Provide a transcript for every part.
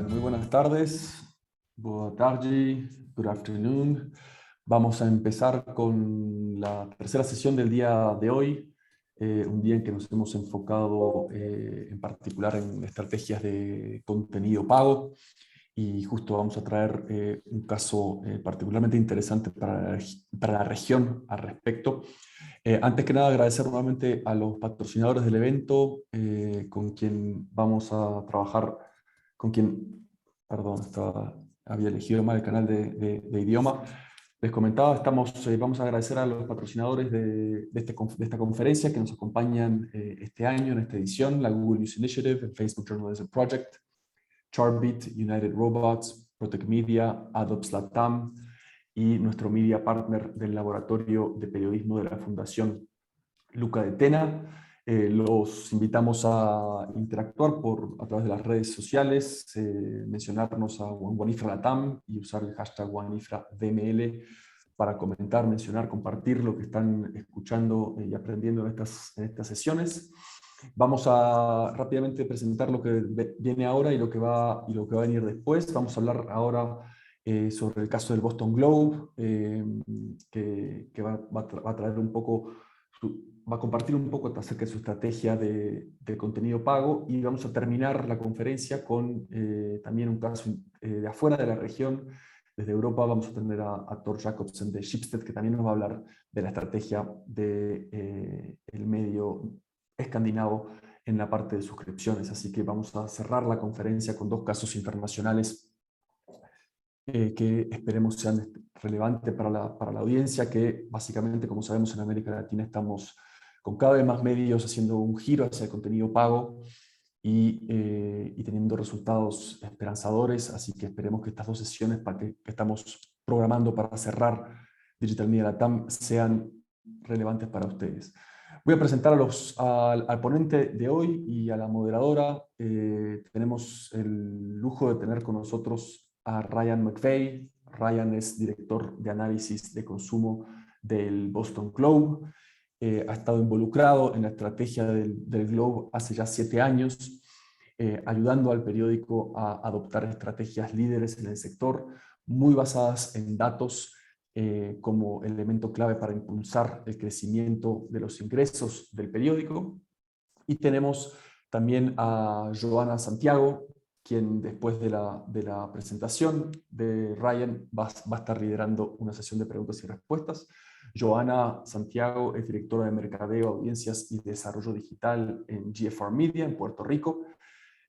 Muy buenas tardes, boa tarde, good afternoon. Vamos a empezar con la tercera sesión del día de hoy, un día en que nos hemos enfocado en particular en estrategias de contenido pago, y justo vamos a traer un caso particularmente interesante para la región al respecto. Antes que nada, agradecer nuevamente a los patrocinadores del evento, con quien vamos a trabajar, con quien, perdón, había elegido mal el canal de idioma. Les comentaba, vamos a agradecer a los patrocinadores de esta conferencia que nos acompañan este año en esta edición: la Google News Initiative, el Facebook Journalism Project, Charbit, United Robots, Protect Media, Adobe Latam y nuestro media partner del Laboratorio de Periodismo de la Fundación Luca de Tena. Los invitamos a interactuar a través de las redes sociales, mencionarnos a WAN-IFRA Latam y usar el hashtag WAN-IFRA DML para comentar, mencionar, compartir lo que están escuchando y aprendiendo en estas sesiones. Vamos a rápidamente presentar lo que viene ahora y lo que va a venir después. Vamos a hablar ahora sobre el caso del Boston Globe, que va a traer un poco, va a compartir un poco acerca de su estrategia de contenido pago, y vamos a terminar la conferencia con también un caso de afuera de la región. Desde Europa vamos a tener a Thor Jacobsen de Schibsted, que también nos va a hablar de la estrategia del medio escandinavo en la parte de suscripciones. Así que vamos a cerrar la conferencia con dos casos internacionales que esperemos sean relevantes para la audiencia, que básicamente, como sabemos, en América Latina estamos con cada vez más medios haciendo un giro hacia el contenido pago y teniendo resultados esperanzadores. Así que esperemos que estas dos sesiones que estamos programando para cerrar Digital Media Latam sean relevantes para ustedes. Voy a presentar al ponente de hoy y a la moderadora. Tenemos el lujo de tener con nosotros a Ryan McVeigh. Ryan es director de análisis de consumo del Boston Globe. Ha estado involucrado en la estrategia del Globe hace ya 7 años, ayudando al periódico a adoptar estrategias líderes en el sector, muy basadas en datos como elemento clave para impulsar el crecimiento de los ingresos del periódico. Y tenemos también a Joana Santiago, quien después de la presentación de Ryan va a estar liderando una sesión de preguntas y respuestas. Joana Santiago es directora de Mercadeo, Audiencias y Desarrollo Digital en GFR Media en Puerto Rico.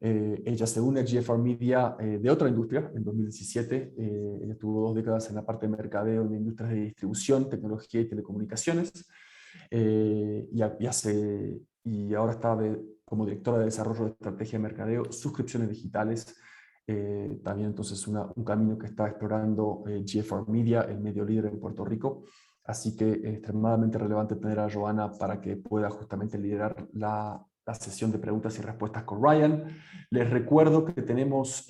Ella se une a GFR Media de otra industria en 2017. Ella estuvo 2 décadas en la parte de mercadeo en industrias de distribución, tecnología y telecomunicaciones. Y ahora está como directora de desarrollo de estrategia de mercadeo, suscripciones digitales. También entonces un camino que está explorando GFR Media, el medio líder en Puerto Rico. Así que es extremadamente relevante tener a Joana para que pueda justamente liderar la sesión de preguntas y respuestas con Ryan. Les recuerdo que tenemos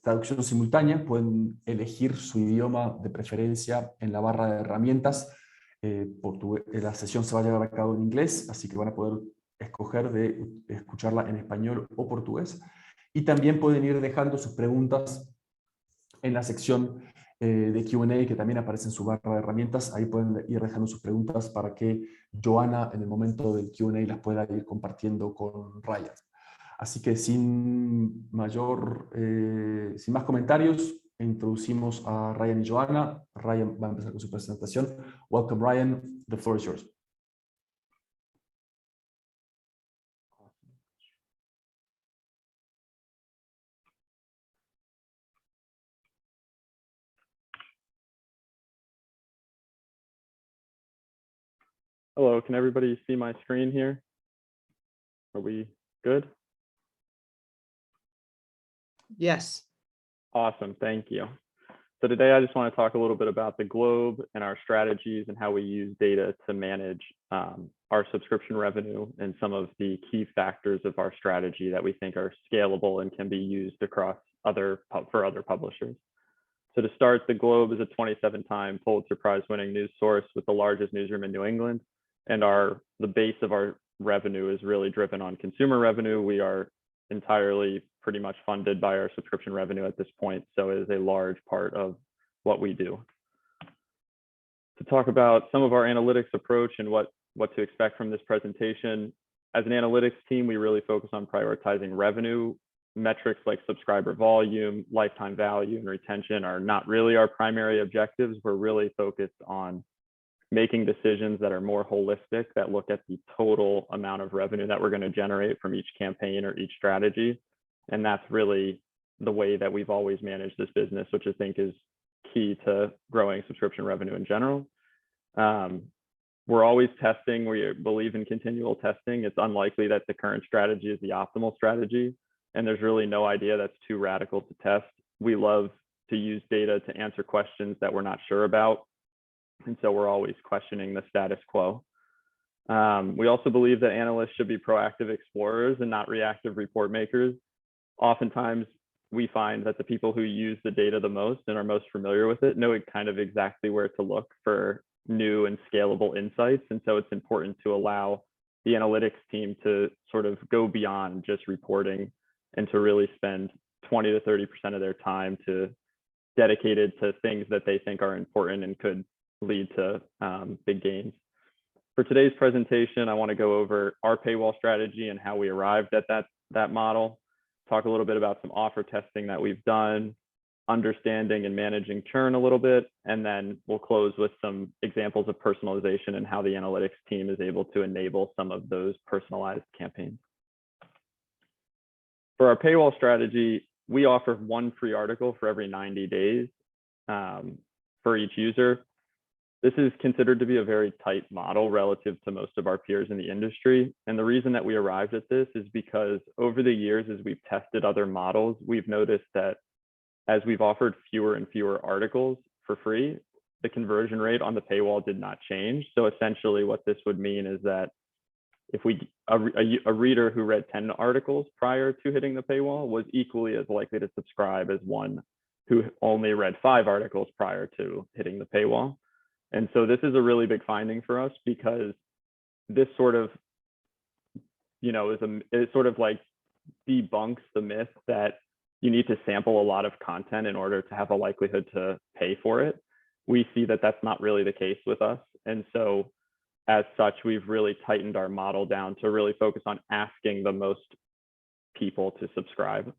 traducción simultánea. Pueden elegir su idioma de preferencia en la barra de herramientas. La sesión se va a llevar a cabo en inglés, así que van a poder escoger de escucharla en español o portugués. Y también pueden ir dejando sus preguntas en la sección de Q&A, que también aparece en su barra de herramientas. Ahí pueden ir dejando sus preguntas para que Joana en el momento del Q&A las pueda ir compartiendo con Ryan. Así que sin más comentarios, introducimos a Ryan y Joana. Ryan va a empezar con su presentación. Welcome, Ryan. The floor is yours. Hello, can everybody see my screen here? Are we good? Yes. Awesome, thank you. So today I just want to talk a little bit about the Globe and our strategies and how we use data to manage our subscription revenue and some of the key factors of our strategy that we think are scalable and can be used across for other publishers. So to start, the Globe is a 27-time Pulitzer Prize-winning news source with the largest newsroom in New England. And the base of our revenue is really driven on consumer revenue. We are entirely pretty much funded by our subscription revenue at this point. So it is a large part of what we do. To talk about some of our analytics approach and what to expect from this presentation, as an analytics team, we really focus on prioritizing revenue. Metrics like subscriber volume, lifetime value, and retention are not really our primary objectives. We're really focused on making decisions that are more holistic, that look at the total amount of revenue that we're going to generate from each campaign or each strategy. And that's really the way that we've always managed this business, which I think is key to growing subscription revenue in general. We're always testing. We believe in continual testing. It's unlikely that the current strategy is the optimal strategy, and there's really no idea that's too radical to test. We love to use data to answer questions that we're not sure about, and so we're always questioning the status quo. We also believe that analysts should be proactive explorers and not reactive report makers. Oftentimes, we find that the people who use the data the most and are most familiar with it know kind of exactly where to look for new and scalable insights. And so it's important to allow the analytics team to sort of go beyond just reporting and to really spend 20 to 30% of their time to dedicated to things that they think are important and could lead to big gains. For today's presentation, I want to go over our paywall strategy and how we arrived at that model, talk a little bit about some offer testing that we've done, understanding and managing churn a little bit, and then we'll close with some examples of personalization and how the analytics team is able to enable some of those personalized campaigns. For our paywall strategy, we offer one free article for every 90 days for each user. This is considered to be a very tight model relative to most of our peers in the industry. And the reason that we arrived at this is because over the years, as we've tested other models, we've noticed that as we've offered fewer and fewer articles for free, the conversion rate on the paywall did not change. So essentially what this would mean is that if a reader who read 10 articles prior to hitting the paywall was equally as likely to subscribe as one who only read 5 articles prior to hitting the paywall. And so this is a really big finding for us, because this sort of, it sort of like debunks the myth that you need to sample a lot of content in order to have a likelihood to pay for it. We see that that's not really the case with us. And so as such, we've really tightened our model down to really focus on asking the most people to subscribe.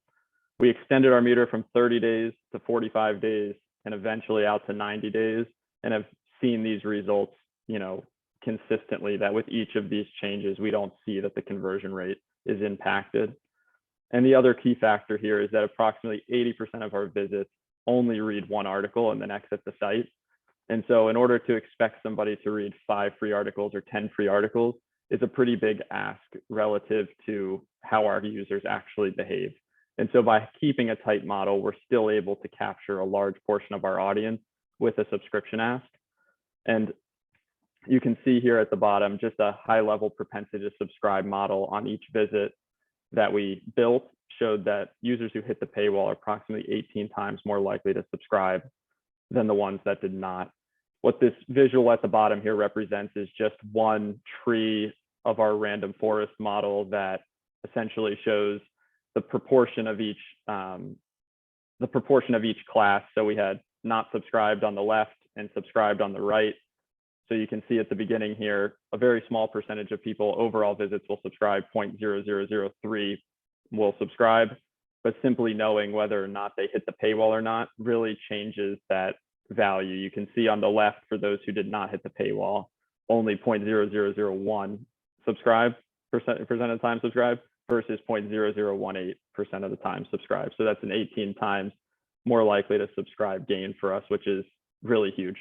We extended our meter from 30 days to 45 days and eventually out to 90 days, and have seen these results, consistently, that with each of these changes, we don't see that the conversion rate is impacted. And the other key factor here is that approximately 80% of our visits only read one article and then exit the site. And so in order to expect somebody to read 5 free articles or 10 free articles is a pretty big ask relative to how our users actually behave. And so by keeping a tight model, we're still able to capture a large portion of our audience with a subscription ask. And you can see here at the bottom, just a high level propensity to subscribe model on each visit that we built showed that users who hit the paywall are approximately 18 times more likely to subscribe than the ones that did not. What this visual at the bottom here represents is just one tree of our random forest model that essentially shows the proportion of each class. So we had not subscribed on the left and subscribed on the right. So you can see at the beginning here, a very small percentage of people, overall visits will subscribe, 0.0003 will subscribe, but simply knowing whether or not they hit the paywall or not really changes that value. You can see on the left, for those who did not hit the paywall, only 0.0001 percent of the time subscribe versus 0.0018% of the time subscribe. So that's an 18 times more likely to subscribe gain for us, which is really huge.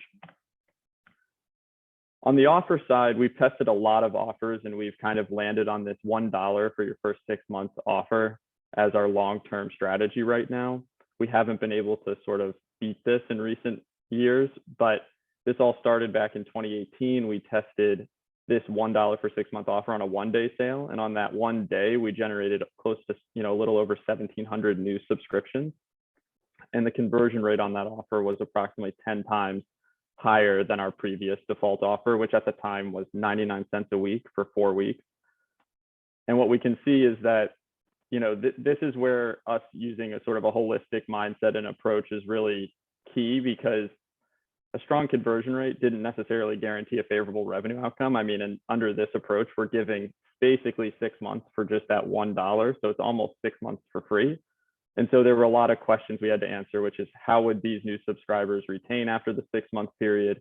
On the offer side, we've tested a lot of offers, and we've kind of landed on this $1 for your first 6 months offer as our long-term strategy right now. We haven't been able to sort of beat this in recent years, but this all started back in 2018. We tested this $1 for 6 month offer on a 1-day sale. And on that one day, we generated close to, a little over 1,700 new subscriptions. And the conversion rate on that offer was approximately 10 times higher than our previous default offer, which at the time was 99 cents a week for 4 weeks. And what we can see is that this is where us using a sort of a holistic mindset and approach is really key, because a strong conversion rate didn't necessarily guarantee a favorable revenue outcome. I mean, and under this approach, we're giving basically 6 months for just that $1. So it's almost 6 months for free. And so there were a lot of questions we had to answer, which is, how would these new subscribers retain after the 6-month period?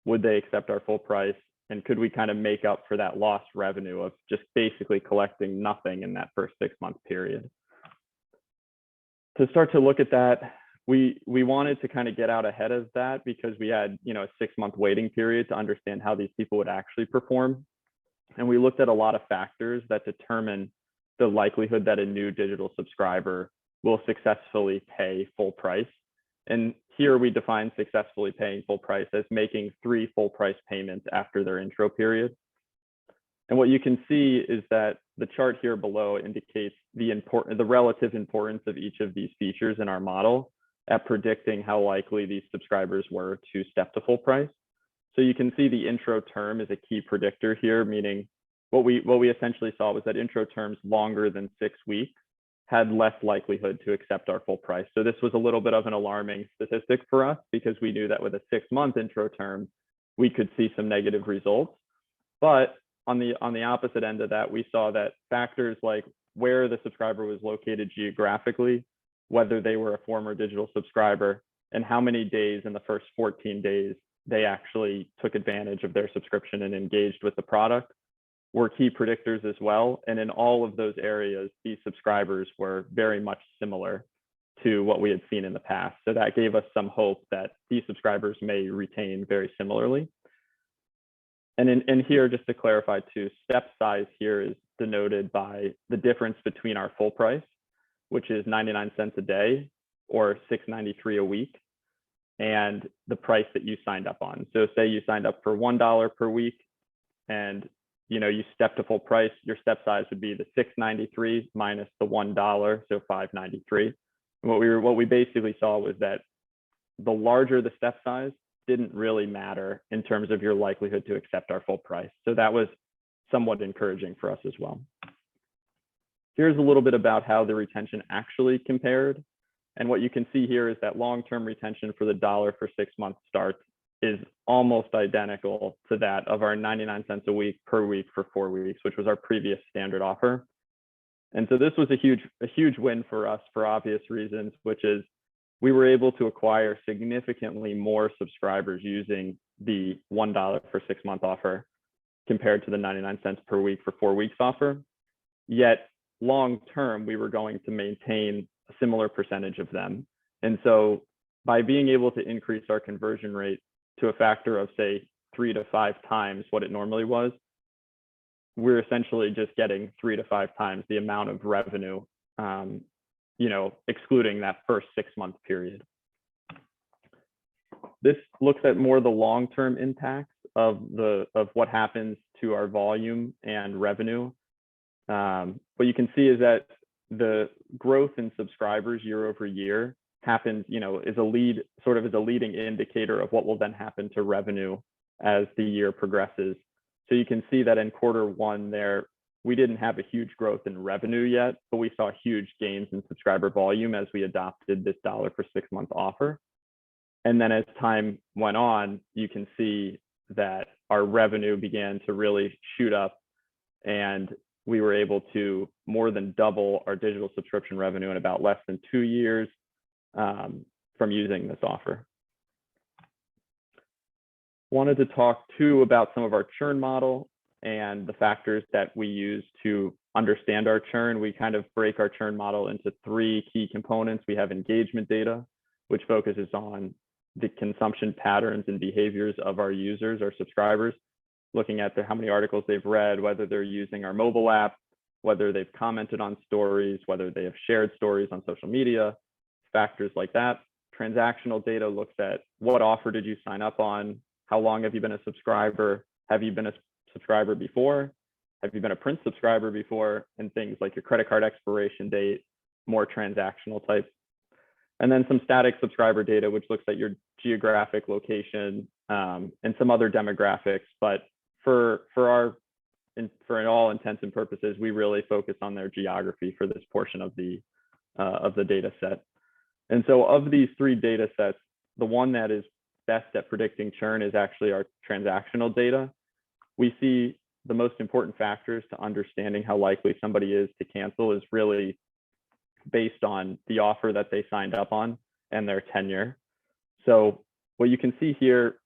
Would they accept our full price? And could we kind of make up for that lost revenue of just basically collecting nothing in that first 6-month period? To start to look at that, we wanted to kind of get out ahead of that, because we had, a 6-month waiting period to understand how these people would actually perform. And we looked at a lot of factors that determine the likelihood that a new digital subscriber will successfully pay full price. And here we define successfully paying full price as making 3 full price payments after their intro period. And what you can see is that the chart here below indicates the relative importance of each of these features in our model at predicting how likely these subscribers were to step to full price. So you can see the intro term is a key predictor here, meaning what we essentially saw was that intro terms longer than 6 weeks had less likelihood to accept our full price. So this was a little bit of an alarming statistic for us, because we knew that with a 6-month intro term, we could see some negative results. But on the opposite end of that, we saw that factors like where the subscriber was located geographically, whether they were a former digital subscriber, and how many days in the first 14 days they actually took advantage of their subscription and engaged with the product, were key predictors as well. And in all of those areas, these subscribers were very much similar to what we had seen in the past. So that gave us some hope that these subscribers may retain very similarly. And here, just to clarify too, step size here is denoted by the difference between our full price, which is 99 cents a day or $6.93 a week, and the price that you signed up on. So say you signed up for $1 per week, and you step to full price, your step size would be the $6.93 minus the $1, so $5.93. And what we basically saw was that the larger the step size didn't really matter in terms of your likelihood to accept our full price. So that was somewhat encouraging for us as well. Here's a little bit about how the retention actually compared. And what you can see here is that long-term retention for the $1 for 6-month starts is almost identical to that of our 99 cents a week per week for 4 weeks, which was our previous standard offer. And so this was a huge win for us for obvious reasons, which is we were able to acquire significantly more subscribers using the $1 for 6-month offer compared to the 99 cents per week for 4 weeks offer. Yet long term, we were going to maintain a similar percentage of them. And so by being able to increase our conversion rate to a factor of, say, 3 to 5 times what it normally was, we're essentially just getting 3 to 5 times the amount of revenue, excluding that first 6-month period. This looks at more the long-term impacts of what happens to our volume and revenue. What you can see is that the growth in subscribers year over year happens, is a leading indicator of what will then happen to revenue as the year progresses. So you can see that in Q1 there, we didn't have a huge growth in revenue yet, but we saw huge gains in subscriber volume as we adopted this $1 for 6-month offer. And then as time went on, you can see that our revenue began to really shoot up, and we were able to more than double our digital subscription revenue in about less than 2 years from using this offer. Wanted to talk too about some of our churn model and the factors that we use to understand our churn. We kind of break our churn model into 3 key components. We have engagement data, which focuses on the consumption patterns and behaviors of our users, our subscribers, looking at how many articles they've read, whether they're using our mobile app, whether they've commented on stories, whether they have shared stories on social media, factors like that. Transactional data looks at what offer did you sign up on? How long have you been a subscriber? Have you been a subscriber before? Have you been a Prince subscriber before? And things like your credit card expiration date, more transactional type. And then some static subscriber data, which looks at your geographic location and some other demographics. But for our for all intents and purposes, we really focus on their geography for this portion of the data set. And so of these three data sets, the one that is best at predicting churn is actually our transactional data. We see the most important factors to understanding how likely somebody is to cancel is really based on the offer that they signed up on and their tenure. So what you can see here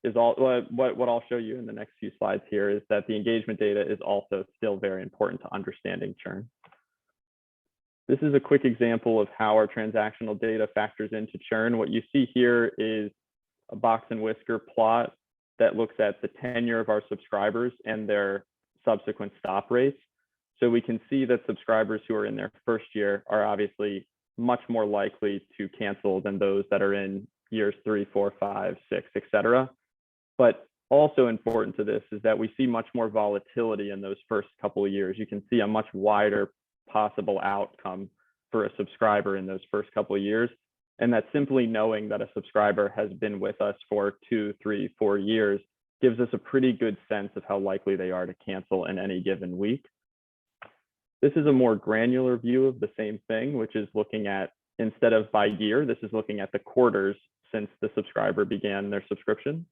is what I'll show you in the next few slides here is that the engagement data is also still very important to understanding churn. This is a quick example of how our transactional data factors into churn. What you see here is a box and whisker plot that looks at the tenure of our subscribers and their subsequent stop rates. So we can see that subscribers who are in their first year are obviously much more likely to cancel than those that are in years 3, 4, 5, 6, etc. But also important to this is that we see much more volatility in those first couple of years. You can see a much wider possible outcome for a subscriber in those first couple of years. And that simply knowing that a subscriber has been with us for 2, 3, 4 years gives us a pretty good sense of how likely they are to cancel in any given week. This is a more granular view of the same thing, which is looking at, instead of by year, this is looking at the quarters since the subscriber began their subscription.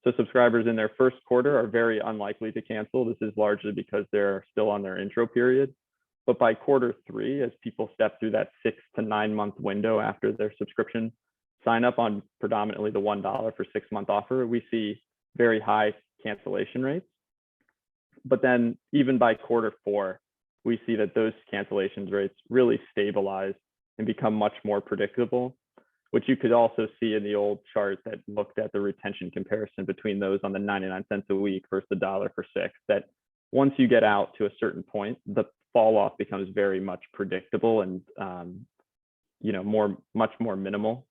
So subscribers in their first quarter are very unlikely to cancel. This is largely because they're still on their intro period. But by quarter 3, as people step through that 6 to 9 month window after their subscription sign up on predominantly the $1 for 6-month offer, we see very high cancellation rates. But then even by quarter 4, we see that those cancellation rates really stabilize and become much more predictable, which you could also see in the old chart that looked at the retention comparison between those on the 99 cents a week versus the $1 for 6, that once you get out to a certain point, the fall off becomes very much predictable and much more minimal.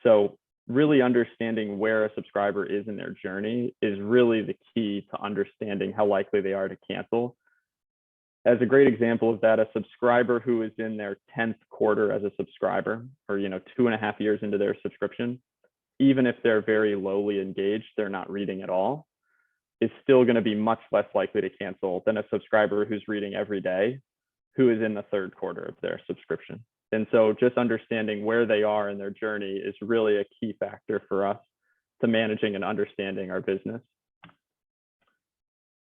So really understanding where a subscriber is in their journey is really the key to understanding how likely they are to cancel. As a great example of that, a subscriber who is in their 10th quarter as a subscriber, or 2.5 years into their subscription, even if they're very lowly engaged, they're not reading at all, is still going to be much less likely to cancel than a subscriber who's reading every day, who is in the 3rd quarter of their subscription. And so just understanding where they are in their journey is really a key factor for us to managing and understanding our business.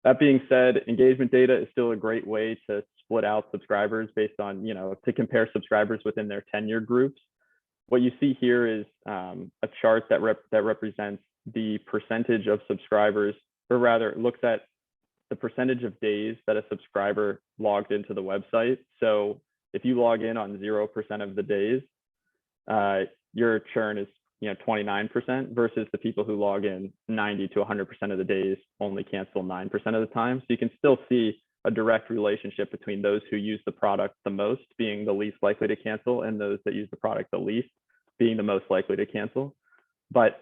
That being said, engagement data is still a great way to split out subscribers based on, to compare subscribers within their tenure groups. What you see here is a chart that represents the percentage of subscribers, or rather looks at the percentage of days that a subscriber logged into the website. So if you log in on 0% of the days, your churn is 29% versus the people who log in 90 to 100% of the days only cancel 9% of the time. So you can still see a direct relationship between those who use the product the most being the least likely to cancel, and those that use the product the least being the most likely to cancel. But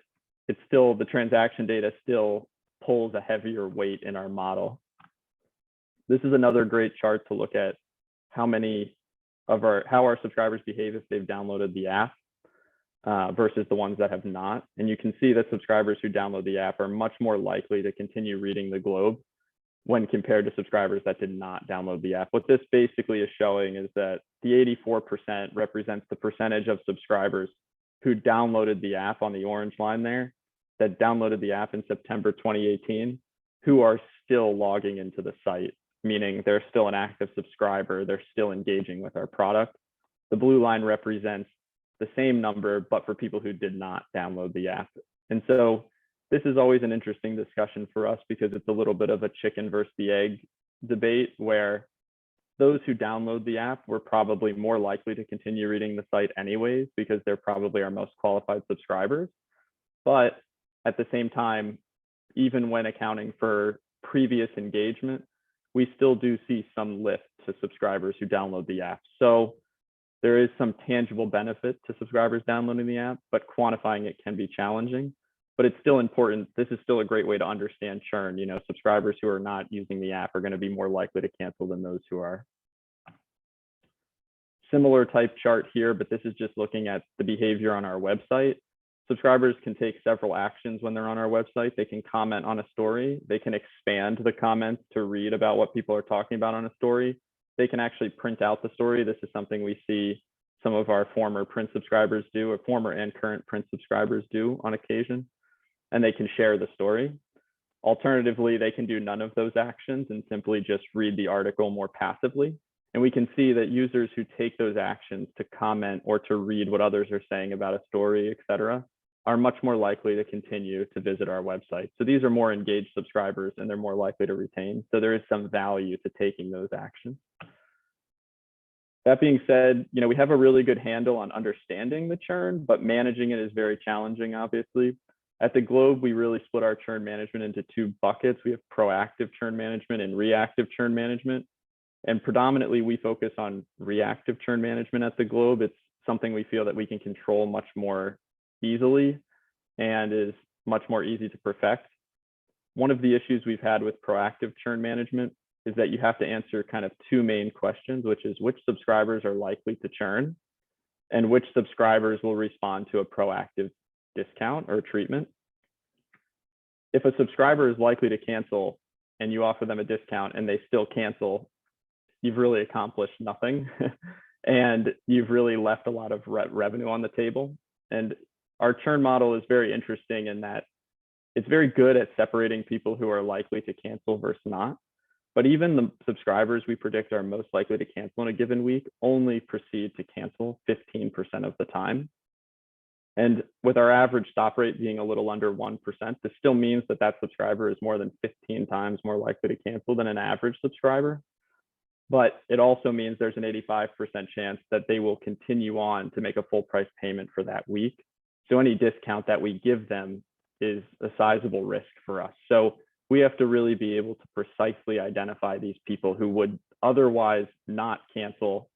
it's still, the transaction data still pulls a heavier weight in our model. This is another great chart to look at how our subscribers behave if they've downloaded the app versus the ones that have not. And you can see that subscribers who download the app are much more likely to continue reading the globe when compared to subscribers that did not download the app. What this basically is showing is that the 84% represents the percentage of subscribers who downloaded the app on the orange line there, that downloaded the app in September 2018, who are still logging into the site, meaning they're still an active subscriber, they're still engaging with our product. The blue line represents the same number, but for people who did not download the app. And so this is always an interesting discussion for us because it's a little bit of a chicken versus the egg debate, where those who download the app were probably more likely to continue reading the site anyways, because they're probably our most qualified subscribers. But at the same time, even when accounting for previous engagement, we still do see some lift to subscribers who download the app. So there is some tangible benefit to subscribers downloading the app, but quantifying it can be challenging. But it's still important. This is still a great way to understand churn. Subscribers who are not using the app are going to be more likely to cancel than those who are. Similar type chart here, but this is just looking at the behavior on our website. Subscribers can take several actions when they're on our website. They can comment on a story. They can expand the comments to read about what people are talking about on a story. They can actually print out the story. This is something we see some of our former print subscribers do, or former and current print subscribers do on occasion, and they can share the story. Alternatively, they can do none of those actions and simply just read the article more passively. And we can see that users who take those actions to comment or to read what others are saying about a story, et cetera, are much more likely to continue to visit our website. So these are more engaged subscribers and they're more likely to retain. So there is some value to taking those actions. That being said, we have a really good handle on understanding the churn, but managing it is very challenging, obviously. At the Globe, we really split our churn management into two buckets. We have proactive churn management and reactive churn management. And predominantly, we focus on reactive churn management at the Globe. It's something we feel that we can control much more easily and is much more easy to perfect. One of the issues we've had with proactive churn management is that you have to answer kind of two main questions, which is which subscribers are likely to churn and which subscribers will respond to a proactive discount or treatment. If a subscriber is likely to cancel and you offer them a discount and they still cancel, you've really accomplished nothing and you've really left a lot of revenue on the table. And our churn model is very interesting in that it's very good at separating people who are likely to cancel versus not. But even the subscribers we predict are most likely to cancel in a given week only proceed to cancel 15% of the time. And with our average stop rate being a little under 1%, this still means that that subscriber is more than 15 times more likely to cancel than an average subscriber. But it also means there's an 85% chance that they will continue on to make a full price payment for that week. So any discount that we give them is a sizable risk for us. So we have to really be able to precisely identify these people who would otherwise not cancel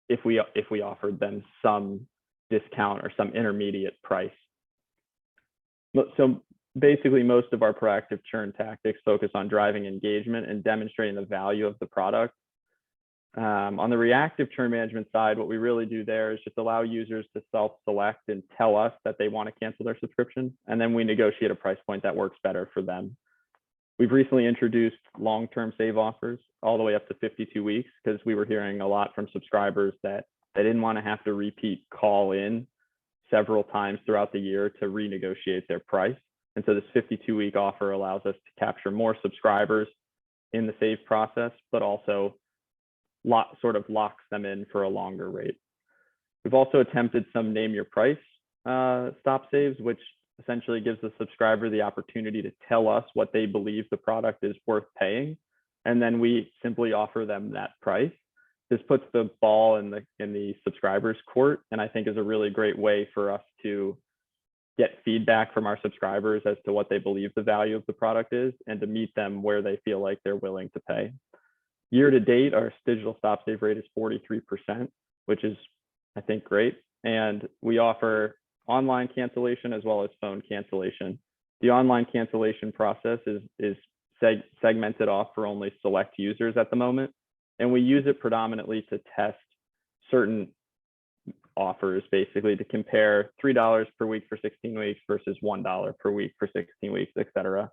if we offered them some discount or some intermediate price. So basically, most of our proactive churn tactics focus on driving engagement and demonstrating the value of the product. On the reactive churn management side, what we really do there is just allow users to self-select and tell us that they want to cancel their subscription, and then we negotiate a price point that works better for them. We've recently introduced long-term save offers all the way up to 52 weeks because we were hearing a lot from subscribers that they didn't want to have to repeat call in several times throughout the year to renegotiate their price. And so this 52-week offer allows us to capture more subscribers in the save process, but also sort of locks them in for a longer rate. We've also attempted some name your price stop saves, which essentially gives the subscriber the opportunity to tell us what they believe the product is worth paying, and then we simply offer them that price. This puts the ball in the subscriber's court, and I think is a really great way for us to get feedback from our subscribers as to what they believe the value of the product is and to meet them where they feel like they're willing to pay. Year to date, our digital stop save rate is 43%, which is, I think, great. And we offer online cancellation as well as phone cancellation. The online cancellation process is segmented off for only select users at the moment. And we use it predominantly to test certain offers, basically to compare $3 per week for 16 weeks versus $1 per week for 16 weeks, et cetera.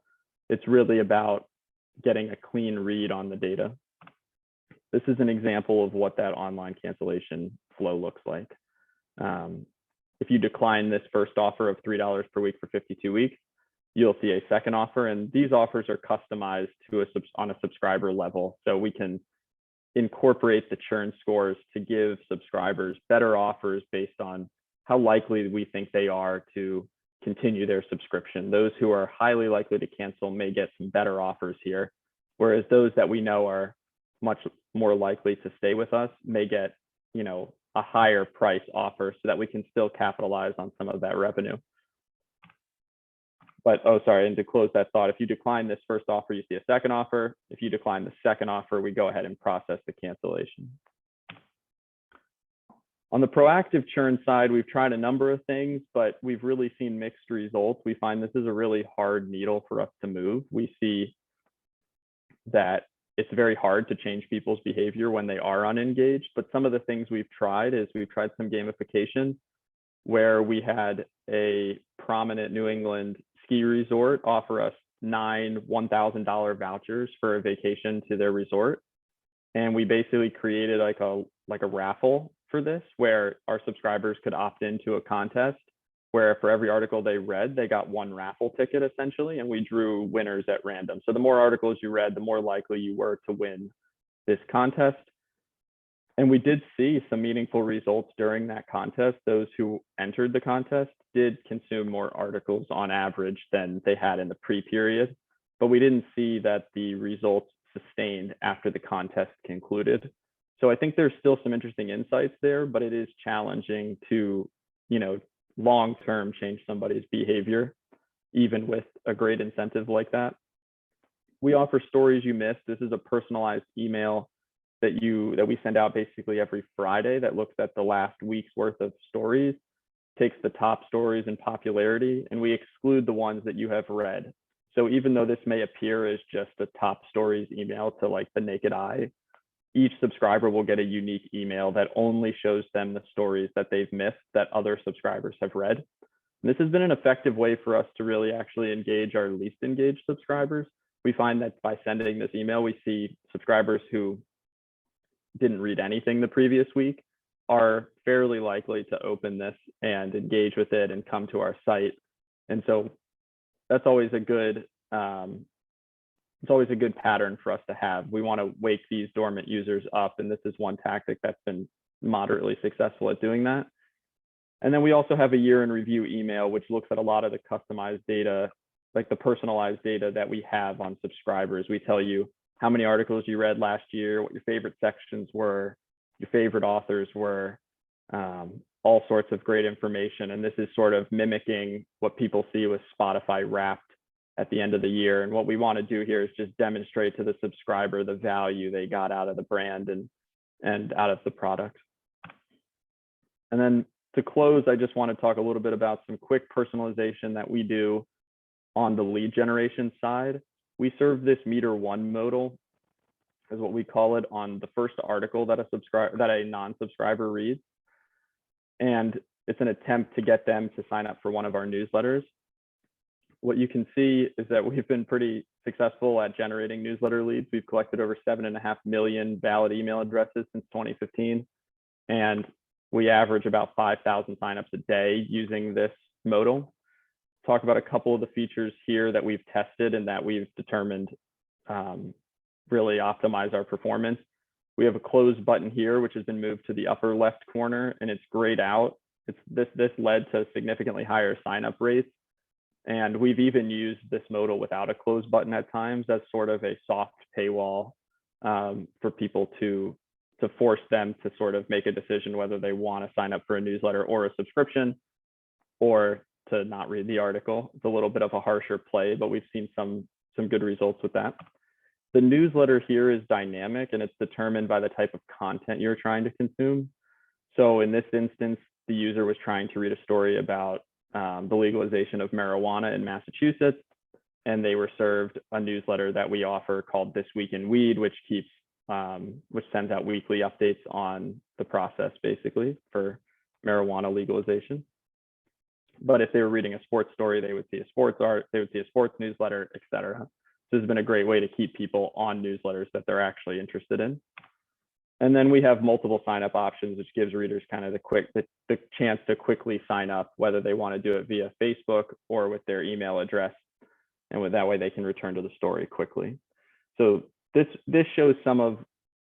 It's really about getting a clean read on the data. This is an example of what that online cancellation flow looks like. If you decline this first offer of $3 per week for 52 weeks, you'll see a second offer. And these offers are customized to on a subscriber level. So we can incorporate the churn scores to give subscribers better offers based on how likely we think they are to continue their subscription. Those who are highly likely to cancel may get some better offers here, whereas those that we know are much more likely to stay with us may get, a higher price offer so that we can still capitalize on some of that revenue. But, and to close that thought, if you decline this first offer, you see a second offer. If you decline the second offer, we go ahead and process the cancellation. On the proactive churn side, we've tried a number of things, but we've really seen mixed results. We find this is a really hard needle for us to move. We see that it's very hard to change people's behavior when they are unengaged, but some of the things we've tried is we've tried some gamification. where we had a prominent New England ski resort offer us 9 $1,000 vouchers for a vacation to their resort. And we basically created like a raffle for this, where our subscribers could opt into a contest where for every article they read, they got 1 raffle ticket essentially, and we drew winners at random. So the more articles you read, the more likely you were to win this contest. And we did see some meaningful results during that contest. Those who entered the contest did consume more articles on average than they had in the pre-period, but we didn't see that the results sustained after the contest concluded. So I think there's still some interesting insights there, but it is challenging to, long-term change somebody's behavior, even with a great incentive like that. We offer Stories You Missed. This is a personalized email that we send out basically every Friday that looks at the last week's worth of stories, takes the top stories in popularity, and we exclude the ones that you have read. So even though this may appear as just a top stories email to like the naked eye, each subscriber will get a unique email that only shows them the stories that they've missed that other subscribers have read. And this has been an effective way for us to really actually engage our least engaged subscribers. We find that by sending this email, we see subscribers who didn't read anything the previous week are fairly likely to open this and engage with it and come to our site. And so that's always a good pattern for us to have. We want to wake these dormant users up, and this is one tactic that's been moderately successful at doing that. And then we also have a year in review email, which looks at a lot of the customized data, like the personalized data that we have on subscribers. We tell you how many articles you read last year, what your favorite sections were, your favorite authors were, all sorts of great information. And this is sort of mimicking what people see with Spotify Wrapped at the end of the year. And what we want to do here is just demonstrate to the subscriber the value they got out of the brand and out of the product. And then to close, I just want to talk a little bit about some quick personalization that we do on the lead generation side. We serve this meter one modal, is what we call it, on the first article that a non-subscriber reads. And it's an attempt to get them to sign up for one of our newsletters. What you can see is that we've been pretty successful at generating newsletter leads. We've collected over 7.5 million valid email addresses since 2015. And we average about 5,000 signups a day using this modal. Talk about a couple of the features here that we've tested and that we've determined really optimize our performance. We have a close button here, which has been moved to the upper left corner, and it's grayed out. This led to significantly higher signup rates. And we've even used this modal without a close button at times as sort of a soft paywall for people to force them to sort of make a decision whether they want to sign up for a newsletter or a subscription, or to not read the article. It's a little bit of a harsher play, but we've seen some good results with that. The newsletter here is dynamic, and it's determined by the type of content you're trying to consume. So in this instance, the user was trying to read a story about the legalization of marijuana in Massachusetts, and they were served a newsletter that we offer called This Week in Weed, which sends out weekly updates on the process, basically, for marijuana legalization. But if they were reading a sports story, they would see a sports newsletter, etc. This has been a great way to keep people on newsletters that they're actually interested in. And then we have multiple sign-up options, which gives readers kind of the chance to quickly sign up, whether they want to do it via Facebook or with their email address. And with that way, they can return to the story quickly. So this shows some of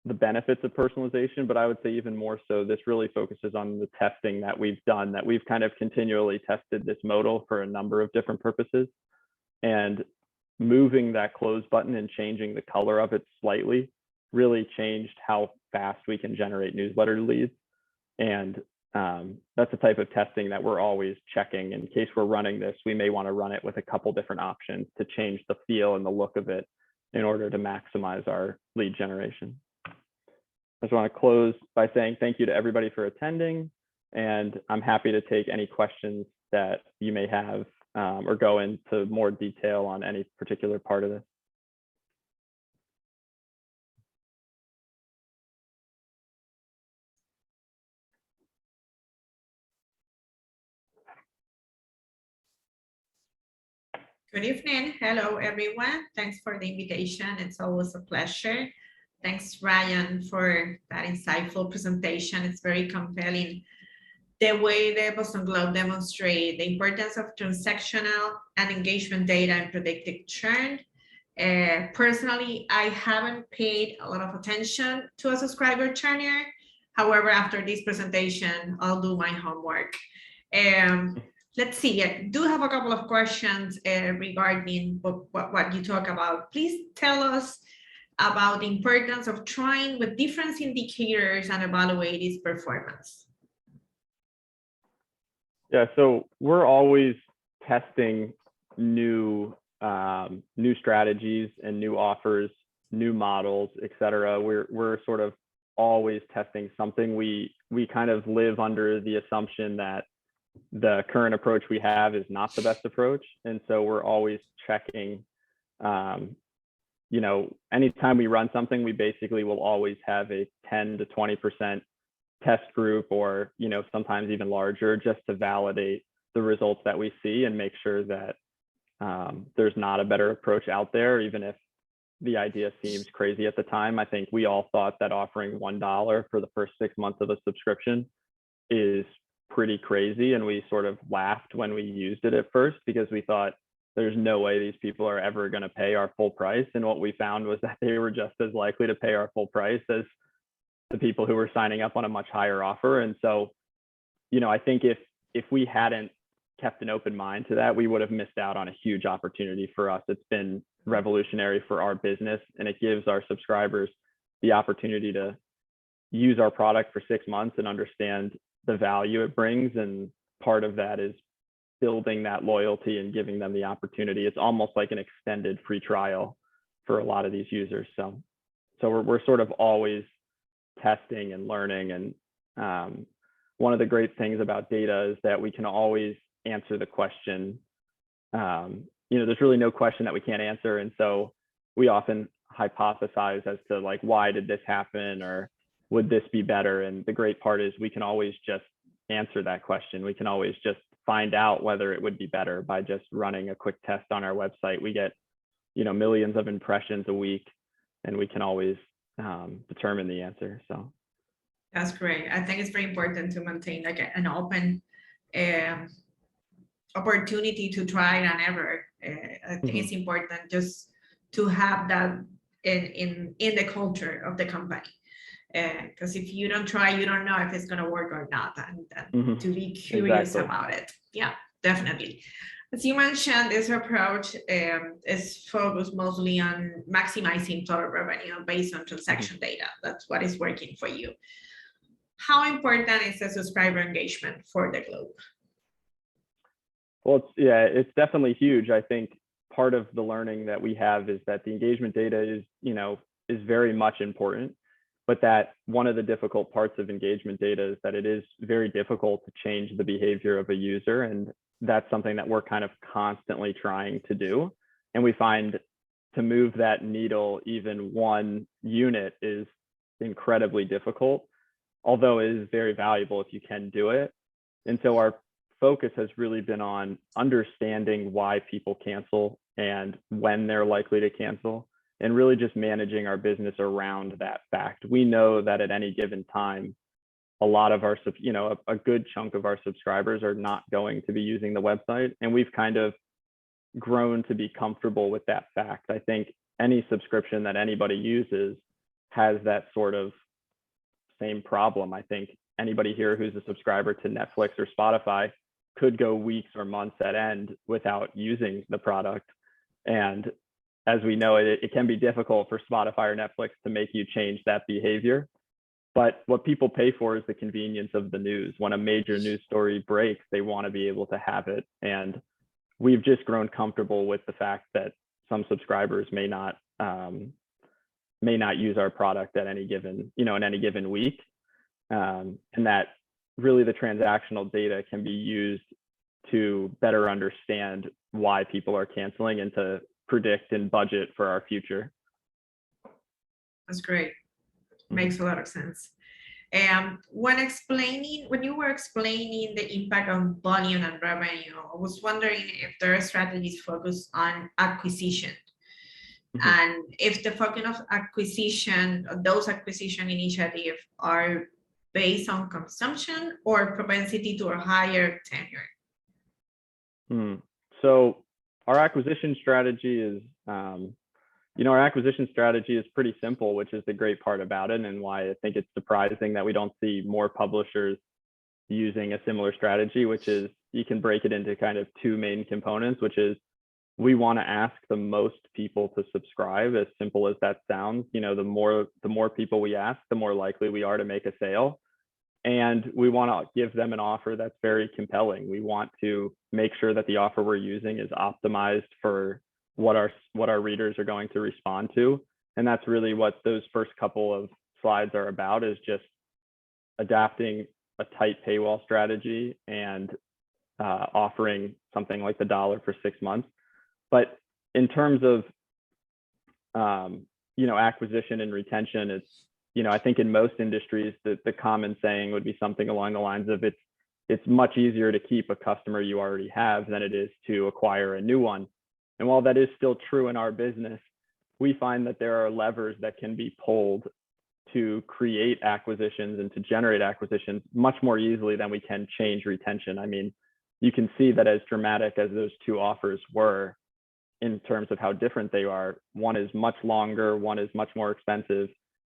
the benefits of personalization, but I would say even more so, this really focuses on the testing that we've done, that we've kind of continually tested this modal for a number of different purposes. And moving that close button and changing the color of it slightly really changed how fast we can generate newsletter leads. And that's the type of testing that we're always checking. In case we're running this, we may want to run it with a couple different options to change the feel and the look of it in order to maximize our lead generation. I just want to close by saying thank you to everybody for attending, and I'm happy to take any questions that you may have or go into more detail on any particular part of this. Good evening. Hello, everyone. Thanks for the invitation. It's always a pleasure. Thanks, Ryan, for that insightful presentation. It's very compelling. The way the Boston Globe demonstrates the importance of transactional and engagement data and predictive churn. Personally, I haven't paid a lot of attention to a subscriber churn. However, after this presentation, I'll do my homework. Let's see, I do have a couple of questions regarding what you talk about. Please tell us about the importance of trying with different indicators and evaluate its performance. Yeah, so we're always testing new strategies and new offers, new models, etc. We're sort of always testing something. We kind of live under the assumption that the current approach we have is not the best approach, and so we're always checking. You know, anytime we run something, we basically will always have a 10 to 20% test group, or sometimes even larger, just to validate the results that we see and make sure that there's not a better approach out there, even if the idea seems crazy at the time. I think we all thought that offering $1 for the first 6 months of a subscription is pretty crazy, and we sort of laughed when we used it at first because we thought there's no way these people are ever going to pay our full price. And what we found was that they were just as likely to pay our full price as the people who were signing up on a much higher offer. And so, I think if we hadn't kept an open mind to that, we would have missed out on a huge opportunity for us. It's been revolutionary for our business, and it gives our subscribers the opportunity to use our product for 6 months and understand the value it brings. And part of that is building that loyalty and giving them the opportunity. It's almost like an extended free trial for a lot of these users. So we're sort of always testing and learning. And one of the great things about data is that we can always answer the question. There's really no question that we can't answer. And so we often hypothesize as to like, why did this happen? Or would this be better? And the great part is we can always just answer that question. We can always just find out whether it would be better by just running a quick test on our website. We get, millions of impressions a week, and we can always determine the answer. So that's great. I think it's very important to maintain like an open opportunity to try and error. I think it's important just to have that in the culture of the company. Because if you don't try, you don't know if it's going to work or not, and to be curious about it. Yeah, definitely. As you mentioned, this approach is focused mostly on maximizing total revenue based on transaction data. That's what is working for you. How important is the subscriber engagement for the Globe? Well, it's definitely huge. I think part of the learning that we have is that the engagement data is very much important. But that one of the difficult parts of engagement data is that it is very difficult to change the behavior of a user. And that's something that we're kind of constantly trying to do. And we find to move that needle even one unit is incredibly difficult, although it is very valuable if you can do it. And so our focus has really been on understanding why people cancel and when they're likely to cancel, and really just managing our business around that fact. We know that at any given time, a lot of our, a good chunk of our subscribers are not going to be using the website. And we've kind of grown to be comfortable with that fact. I think any subscription that anybody uses has that sort of same problem. I think anybody here who's a subscriber to Netflix or Spotify could go weeks or months at end without using the product. And as we know, it can be difficult for Spotify or Netflix to make you change that behavior. But what people pay for is the convenience of the news. When a major news story breaks, they want to be able to have it. And we've just grown comfortable with the fact that some subscribers may not use our product at any given, in any given week. And that really the transactional data can be used to better understand why people are canceling and to predict and budget for our future. That's great. Makes a lot of sense. When you were explaining the impact on volume and revenue, I was wondering if there are strategies focused on acquisition. And if the focus of acquisition, those acquisition initiatives are based on consumption or propensity to a higher tenure. So our acquisition strategy is, our acquisition strategy is pretty simple, which is the great part about it, and why I think it's surprising that we don't see more publishers using a similar strategy, which is you can break it into kind of two main components, which is we want to ask the most people to subscribe, as simple as that sounds. The more people we ask, the more likely we are to make a sale. And we want to give them an offer that's very compelling. We want to make sure that the offer we're using is optimized for what our readers are going to respond to. And that's really what those first couple of slides are about, is just adapting a tight paywall strategy and offering something like the $1 for 6 months. But in terms of acquisition and retention, it's I think in most industries the common saying would be something along the lines of it's much easier to keep a customer you already have than it is to acquire a new one. And while that is still true in our business, we find that there are levers that can be pulled to create acquisitions and to generate acquisitions much more easily than we can change retention. I mean, you can see that as dramatic as those two offers were in terms of how different they are, one is much longer, one is much more expensive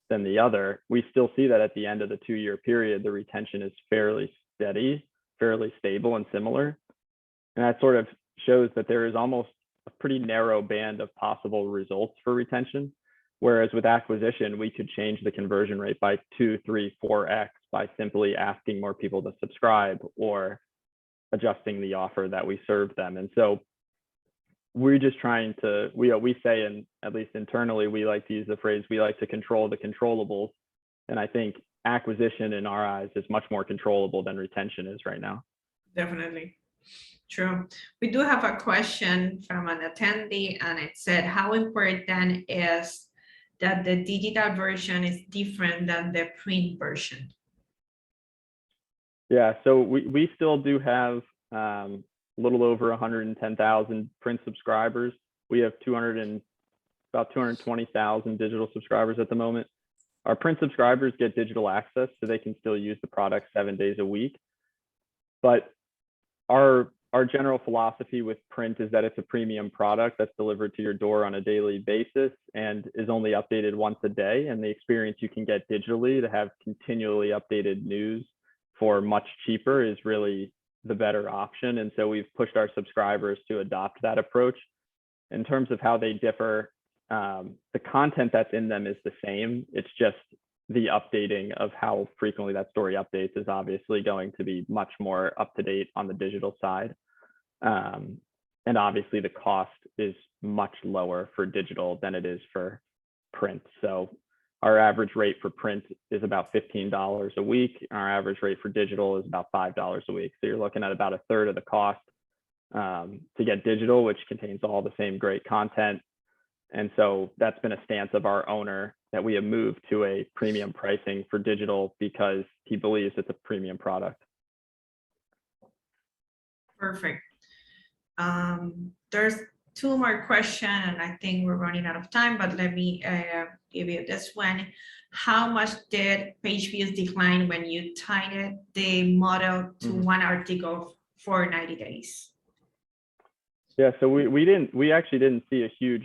than the other. We still see that at the end of the 2-year period, the retention is fairly steady, fairly stable and similar. And that sort of shows that there is almost a pretty narrow band of possible results for retention. Whereas with acquisition, we could change the conversion rate by 2, 3, 4x by simply asking more people to subscribe or adjusting the offer that we serve them. And so we're just trying to, we say, and at least internally, we like to use the phrase, we like to control the controllables. And I think acquisition in our eyes is much more controllable than retention is right now. Definitely. True. We do have a question from an attendee, and it said, how important is that the digital version is different than the print version? Yeah, so we still do have a little over 110,000 print subscribers. We have about 220,000 digital subscribers at the moment. Our print subscribers get digital access, so they can still use the product 7 days a week. But our general philosophy with print is that it's a premium product that's delivered to your door on a daily basis and is only updated once a day. And the experience you can get digitally to have continually updated news for much cheaper is really the better option. And so we've pushed our subscribers to adopt that approach. In terms of how they differ, the content that's in them is the same. It's just the updating of how frequently that story updates is obviously going to be much more up to date on the digital side. And obviously the cost is much lower for digital than it is for print. So our average rate for print is about $15 a week. Our average rate for digital is about $5 a week. So you're looking at about a third of the cost to get digital, which contains all the same great content. And so that's been a stance of our owner, that we have moved to a premium pricing for digital because he believes it's a premium product. Perfect. There's 2 more questions, and I think we're running out of time, but let me give you this one. How much did page views decline when you tied the model to one article for 90 days? Yeah, so we actually didn't see a huge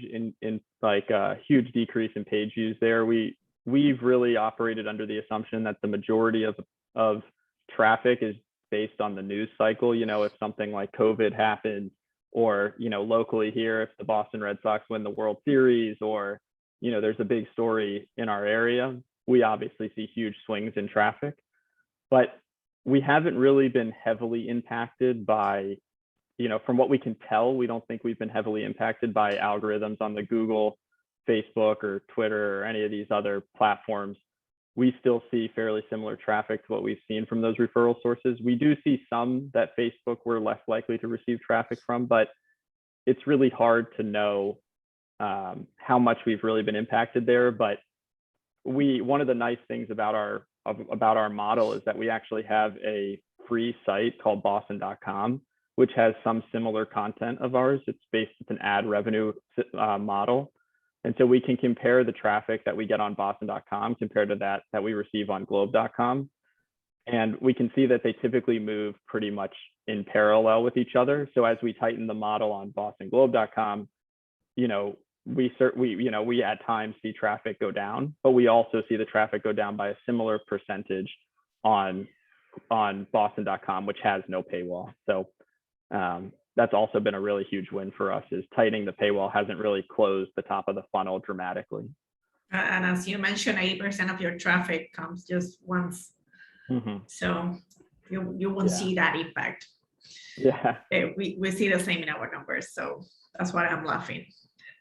huge decrease in page views there. We've really operated under the assumption that the majority of traffic is based on the news cycle. If something like COVID happens, or locally here, if the Boston Red Sox win the World Series, or there's a big story in our area, we obviously see huge swings in traffic. But we haven't really been heavily impacted by, from what we can tell, we don't think we've been heavily impacted by algorithms on the Google, Facebook, or Twitter, or any of these other platforms. We still see fairly similar traffic to what we've seen from those referral sources. We do see some that Facebook were less likely to receive traffic from, but it's really hard to know how much we've really been impacted there. But one of the nice things about our about our model is that we actually have a free site called Boston.com, which has some similar content of ours. It's an ad revenue model. And so we can compare the traffic that we get on Boston.com compared to that we receive on Globe.com. And we can see that they typically move pretty much in parallel with each other. So as we tighten the model on BostonGlobe.com, we at times see traffic go down, but we also see the traffic go down by a similar percentage on Boston.com, which has no paywall. So that's also been a really huge win for us, is tightening the paywall hasn't really closed the top of the funnel dramatically. And as you mentioned, 80% of your traffic comes just once. Mm-hmm. So you won't see that impact. Yeah. We see the same in our numbers. So that's why I'm laughing.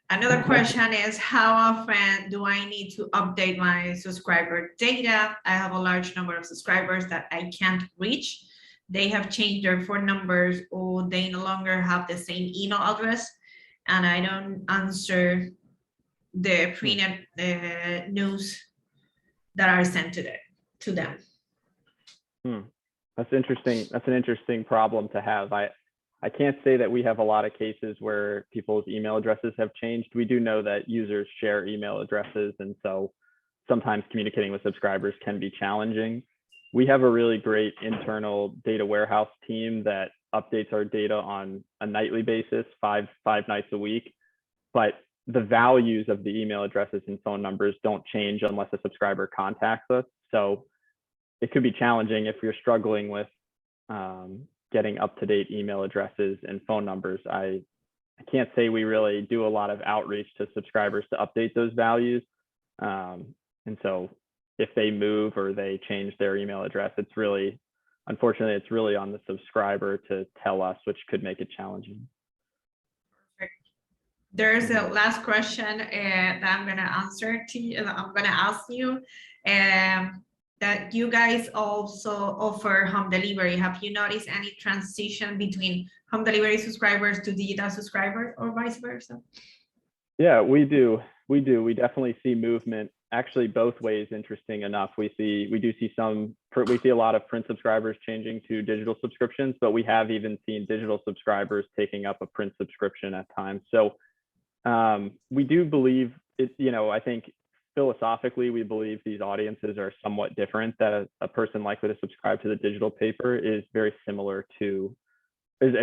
Another question is, how often do I need to update my subscriber data? I have a large number of subscribers that I can't reach. They have changed their phone numbers, or they no longer have the same email address, and I don't answer the printed news that are sent to them. That's interesting. That's an interesting problem to have. I can't say that we have a lot of cases where people's email addresses have changed. We do know that users share email addresses, and so sometimes communicating with subscribers can be challenging. We have a really great internal data warehouse team that updates our data on a nightly basis, five nights a week. But the values of the email addresses and phone numbers don't change unless a subscriber contacts us. So it could be challenging if you're struggling with getting up-to-date email addresses and phone numbers. I can't say we really do a lot of outreach to subscribers to update those values. And so if they move or they change their email address, unfortunately, it's really on the subscriber to tell us, which could make it challenging. Perfect. There's a last question that I'm going to answer to you. I'm going to ask you. That you guys also offer home delivery. Have you noticed any transition between home delivery subscribers to digital subscribers, or vice versa? Yeah, we do. We definitely see movement, actually both ways. Interesting enough, we see a lot of print subscribers changing to digital subscriptions, but we have even seen digital subscribers taking up a print subscription at times. So we do believe it. I think philosophically, we believe these audiences are somewhat different, that a person likely to subscribe to the digital paper is very similar to, is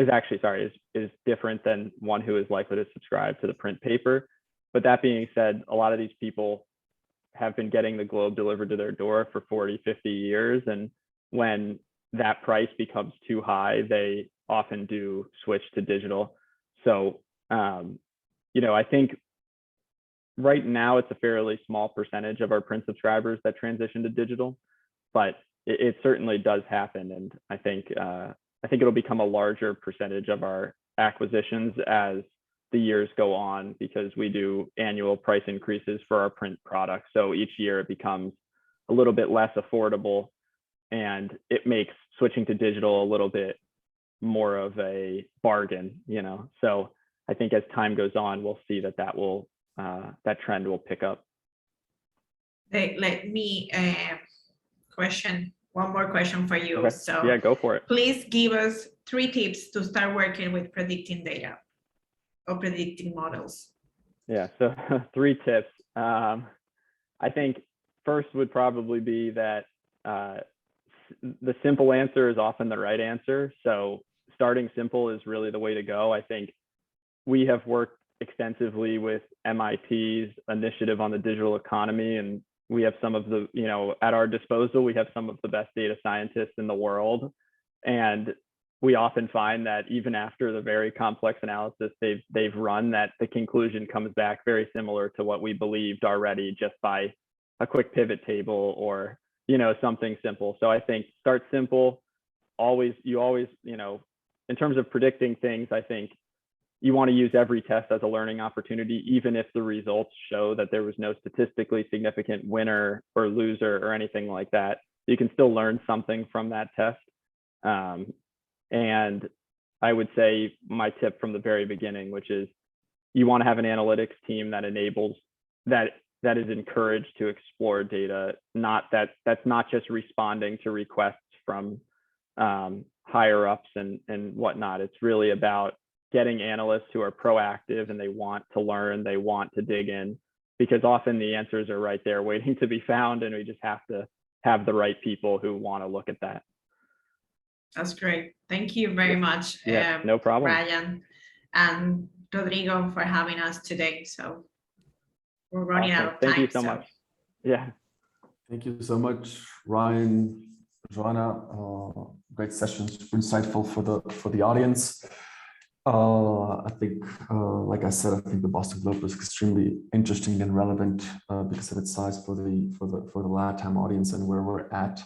different than one who is likely to subscribe to the print paper. But that being said, a lot of these people have been getting the Globe delivered to their door for 40, 50 years. And when that price becomes too high, they often do switch to digital. So, I think right now it's a fairly small percentage of our print subscribers that transition to digital, but it certainly does happen. And I think it'll become a larger percentage of our acquisitions as the years go on, because we do annual price increases for our print products. So each year it becomes a little bit less affordable, and it makes switching to digital a little bit more of a bargain, So I think as time goes on, we'll see that trend will pick up. Let me one more question for you. Okay. So yeah, go for it. Please give us 3 tips to start working with predicting data or predicting models. Yeah, so 3 tips. I think first would probably be that the simple answer is often the right answer. So starting simple is really the way to go. I think we have worked extensively with MIT's initiative on the digital economy, and we have some of the, at our disposal, we have some of the best data scientists in the world. And we often find that even after the very complex analysis they've run, that the conclusion comes back very similar to what we believed already, just by a quick pivot table or, something simple. So I think start simple. You always, in terms of predicting things, I think you want to use every test as a learning opportunity, even if the results show that there was no statistically significant winner or loser or anything like that. You can still learn something from that test. And I would say my tip from the very beginning, which is you want to have an analytics team that that is encouraged to explore data. That's not just responding to requests from higher ups and whatnot. It's really about getting analysts who are proactive and they want to learn, they want to dig in, because often the answers are right there waiting to be found, and we just have to have the right people who want to look at that. That's great. Thank you very much. Yeah, no problem. Ryan and Rodrigo for having us today. So we're running out of time. Thank you so much. Yeah. Thank you so much, Ryan, Joanna. Great session, super insightful for the audience. I think, like I said, I think the Boston Globe is extremely interesting and relevant because of its size for the LATAM audience and where we're at